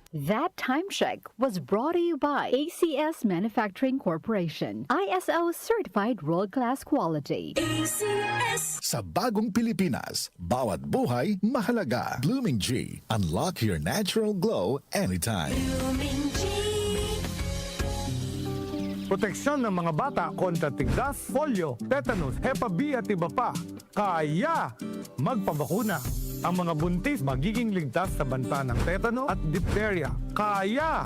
That time check was brought to you by ACS Manufacturing Corporation, ISO certified world-class quality. Sa bagong Pilipinas, bawat buhay mahalaga. Blooming G. Unlock your natural glow anytime. Proteksyon ng mga bata kontra tigdas, polio, tetanus, Hepa B at iba pa. Kaya magpabakuna. Ang mga buntis magiging ligtas sa banta ng tetano at diphtheria. Kaya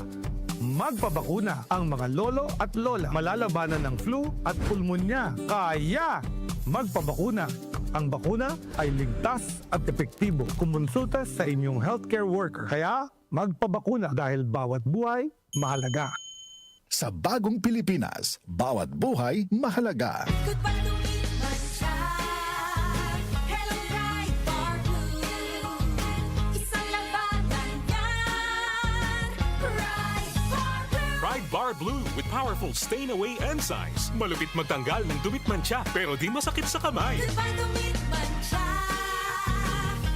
magpabakuna. Ang mga lolo at lola malalabanan ng flu at pulmonya. Kaya magpabakuna. Ang bakuna ay ligtas at epektibo. Kumonsulta sa inyong healthcare worker. Kaya magpabakuna dahil bawat buhay mahalaga. Sa bagong Pilipinas, bawat buhay mahalaga. Pride Bar Blue with powerful stain-away enzymes. Malupit magtanggal ng dumit mancha pero di masakit sa kamay. Goodbye dumit mancha.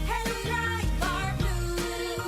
Hello Pride Bar Blue.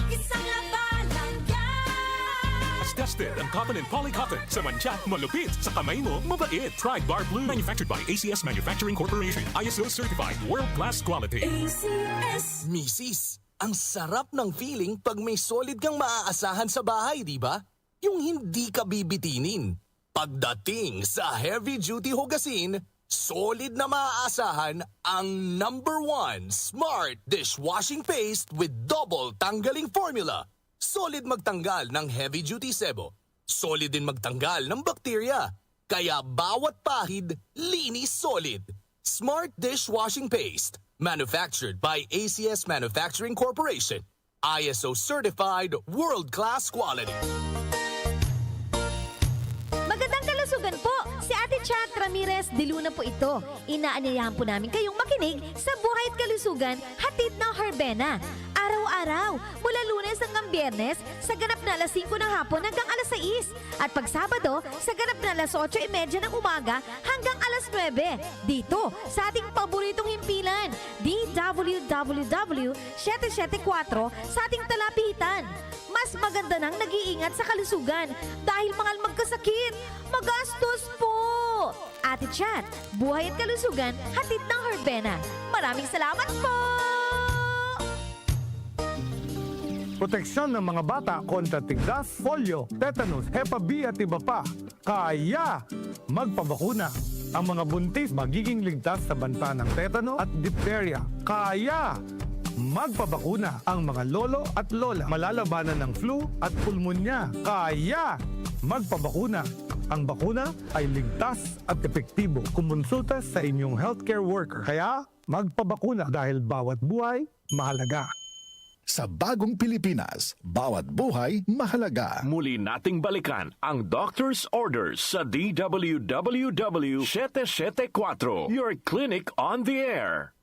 Isang labanan yan. As tested ang cotton and polycotton. Sa mancha, malupit. Sa kamay mo, mabait. Pride Bar Blue. Manufactured by ACS Manufacturing Corporation. ISO certified world-class quality. ACS. Misis, ang sarap ng feeling pag may solid kang maaasahan sa bahay, di ba? Yung hindi ka bibitinin. Pagdating sa heavy-duty hugasin, solid na maaasahan ang #1 Smart Dishwashing Paste with double tanggaling formula. Solid magtanggal ng heavy-duty sebo. Solid din magtanggal ng bakterya. Kaya bawat pahid, linis solid. Smart Dishwashing Paste. Manufactured by ACS Manufacturing Corporation. ISO certified world-class quality. Magandang kalusugan po! Si Ate Chat Ramirez de Luna po ito. Inaanyayahan po namin kayong makinig sa Buhay at Kalusugan, hatid ng Herbena. Araw-araw, mula Lunes hanggang Biyernes, sa ganap na alas 5 ng hapon hanggang alas 6. At pag Sabado, sa ganap na alas 8:30 ng umaga hanggang alas 9. Dito, sa ating paboritong himpilan, DWWW 774 sa ating talapitan. Mas maganda nang nag-iingat sa kalusugan dahil mangal magkasakit, magastos po. Ate Chat, Buhay at Kalusugan, hatid ng Herbena. Maraming salamat po! Proteksyon ng mga bata kontra tigdas, polio, tetanus, Hepa B at iba pa. Kaya magpabakuna. Ang mga buntis magiging ligtas sa banta ng tetano at diphtheria. Kaya magpabakuna. Ang mga lolo at lola malalabanan ng flu at pulmonya. Kaya magpabakuna. Ang bakuna ay ligtas at epektibo. Kumonsulta sa inyong healthcare worker. Kaya magpabakuna dahil bawat buhay mahalaga. Sa bagong Pilipinas, bawat buhay mahalaga. Muli nating balikan ang Doctor's Orders sa DWWW 774, your clinic on the air.